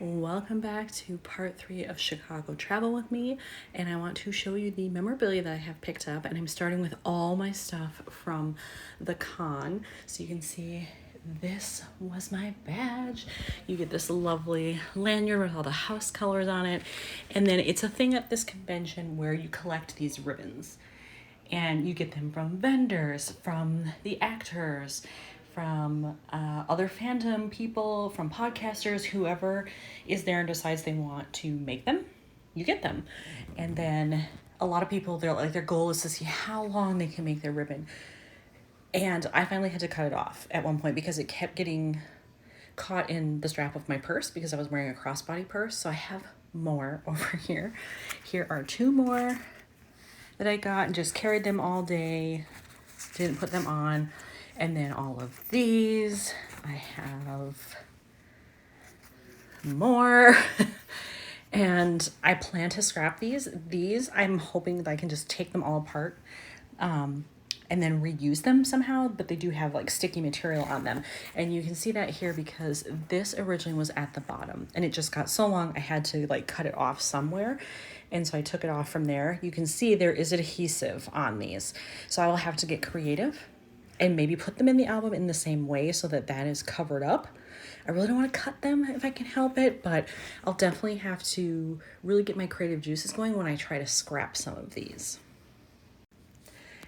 Welcome back to part 3 of Chicago Travel with me, and I want to show you the memorabilia that I have picked up, and I'm starting with all my stuff from the con. So you can see this was my badge. You get this lovely lanyard with all the house colors on it, and then it's a thing at this convention where you collect these ribbons, and you get them from vendors, from the actors, from other fandom people, from podcasters, whoever is there and decides they want to make them, you get them. And then a lot of people, their goal is to see how long they can make their ribbon. And I finally had to cut it off at one point because it kept getting caught in the strap of my purse because I was wearing a crossbody purse. So I have more over here. Here are 2 more that I got and just carried them all day. Didn't put them on. And then all of these, I have more. And I plan to scrap these. These, I'm hoping that I can just take them all apart and then reuse them somehow, but they do have like sticky material on them. And you can see that here because this originally was at the bottom and it just got so long I had to like cut it off somewhere. And so I took it off from there. You can see there is adhesive on these. So I will have to get creative and maybe put them in the album in the same way so that that is covered up. I really don't want to cut them if I can help it, but I'll definitely have to really get my creative juices going when I try to scrap some of these.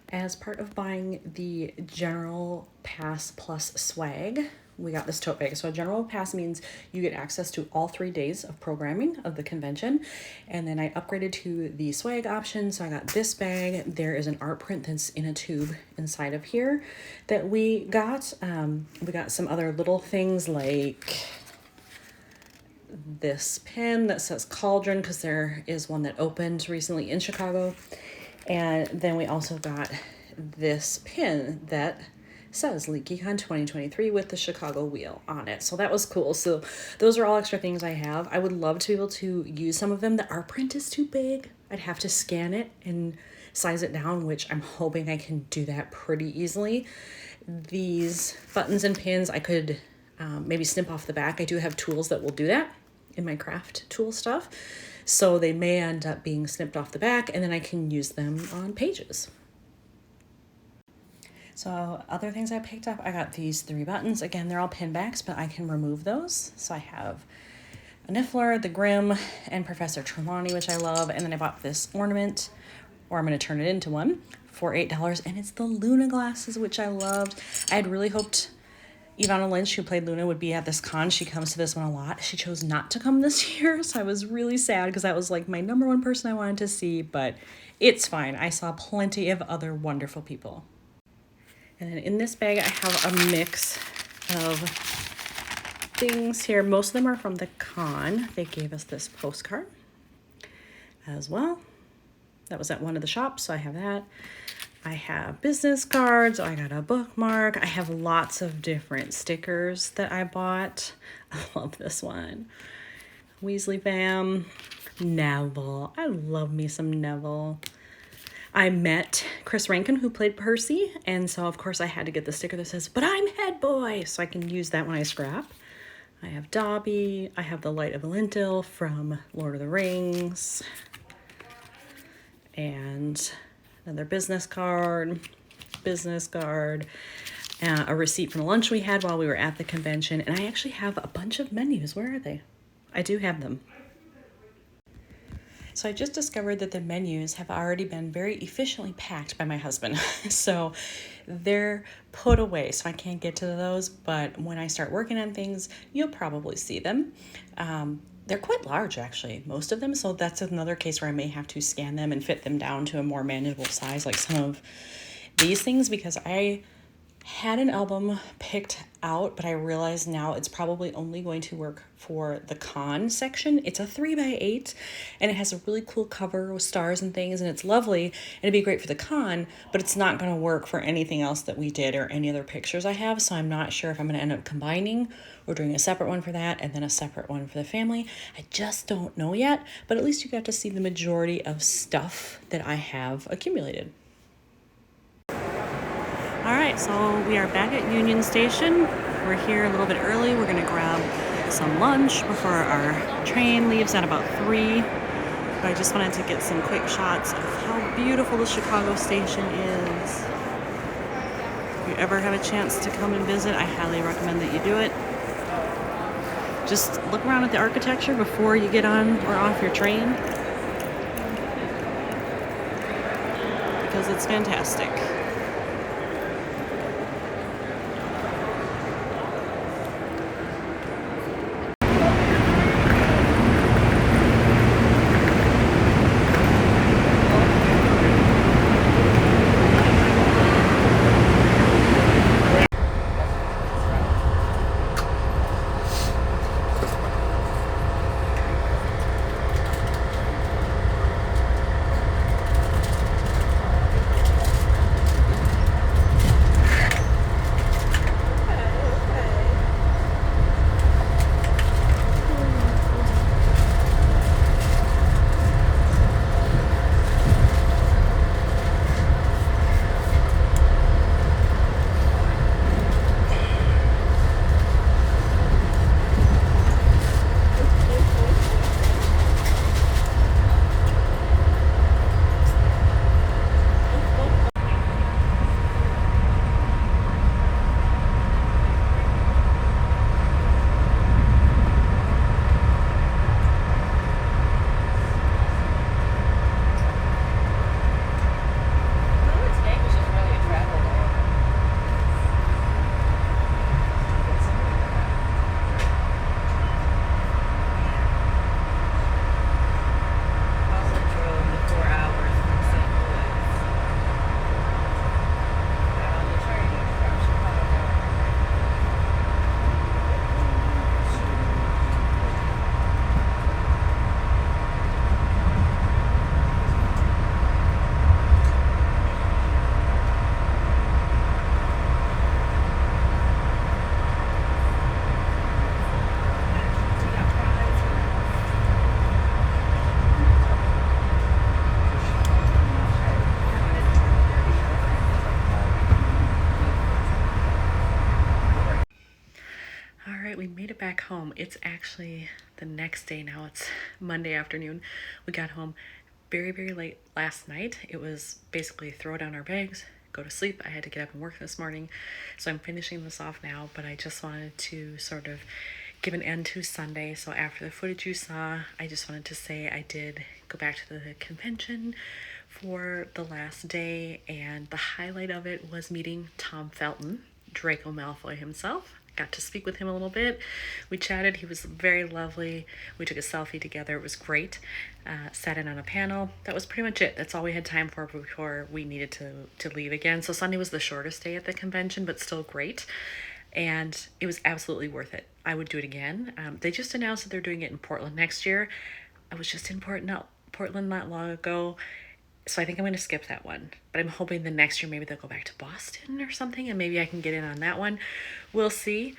As part of buying the General Pass Plus swag, we got this tote bag. So a General Pass means you get access to all 3 days of programming of the convention. And then I upgraded to the swag option. So I got this bag. There is an art print that's in a tube inside of here that we got. We got some other little things like this pin that says Cauldron because there is one that opened recently in Chicago. And then we also got this pin that says LeakyCon 2023 with the Chicago wheel on it. So that was cool. So those are all extra things I have. I would love to be able to use some of them. The art print is too big. I'd have to scan it and size it down, which I'm hoping I can do that pretty easily. These buttons and pins, I could maybe snip off the back. I do have tools that will do that in my craft tool stuff. So they may end up being snipped off the back and then I can use them on pages. So other things I picked up, I got these 3 buttons. Again, they're all pin backs, but I can remove those. So I have a Niffler, the Grimm, and Professor Trelawney, which I love. And then I bought this ornament, or I'm going to turn it into one, for $8. And it's the Luna glasses, which I loved. I had really hoped Ivana Lynch, who played Luna, would be at this con. She comes to this one a lot. She chose not to come this year, so I was really sad because that was like my #1 person I wanted to see, but it's fine. I saw plenty of other wonderful people. And then in this bag, I have a mix of things here. Most of them are from the con. They gave us this postcard as well. That was at one of the shops, so I have that. I have business cards. I got a bookmark. I have lots of different stickers that I bought. I love this one. Weasley fam. Neville. I love me some Neville. I met Chris Rankin, who played Percy, and so of course I had to get the sticker that says, "But I'm head boy," so I can use that when I scrap. I have Dobby. I have the Light of Elendil from Lord of the Rings. And another business card, a receipt from the lunch we had while we were at the convention, and I actually have a bunch of menus. Where are they? I do have them. So I just discovered that the menus have already been very efficiently packed by my husband. So they're put away, so I can't get to those, but when I start working on things, you'll probably see them. They're quite large, actually, most of them, so that's another case where I may have to scan them and fit them down to a more manageable size, like some of these things, because I had an album picked out, but I realize now it's probably only going to work for the con section. It's a 3x8 and it has a really cool cover with stars and things, and it's lovely and it'd be great for the con, but it's not going to work for anything else that we did or any other pictures I have. So I'm not sure if I'm going to end up combining or doing a separate one for that and then a separate one for the family. I just don't know yet, but at least you got to see the majority of stuff that I have accumulated. All right, so we are back at Union Station. We're here a little bit early. We're gonna grab some lunch before our train leaves at about 3. But I just wanted to get some quick shots of how beautiful the Chicago station is. If you ever have a chance to come and visit, I highly recommend that you do it. Just look around at the architecture before you get on or off your train, because it's fantastic. We made it back home. It's actually the next day now. It's Monday afternoon. We got home very, very late last night. It was basically throw down our bags, go to sleep. I had to get up and work this morning, so I'm finishing this off now, but I just wanted to sort of give an end to Sunday. So after the footage you saw, I just wanted to say I did go back to the convention for the last day, and the highlight of it was meeting Tom Felton, Draco Malfoy himself. Got to speak with him a little bit. We chatted. He was very lovely. We took a selfie together. It was great. Sat in on a panel. That was pretty much it. That's all we had time for before we needed to leave again. So Sunday was the shortest day at the convention, but still great. And it was absolutely worth it. I would do it again. They just announced that they're doing it in Portland next year. I was just in Portland not long ago, so I think I'm going to skip that one. But I'm hoping the next year maybe they'll go back to Boston or something, and maybe I can get in on that one. We'll see.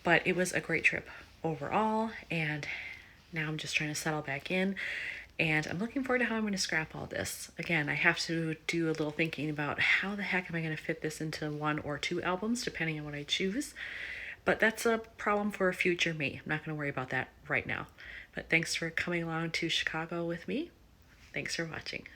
But it was a great trip overall, and now I'm just trying to settle back in. And I'm looking forward to how I'm going to scrap all this. Again, I have to do a little thinking about how the heck am I going to fit this into 1 or 2 albums, depending on what I choose. But that's a problem for a future me. I'm not going to worry about that right now. But thanks for coming along to Chicago with me. Thanks for watching.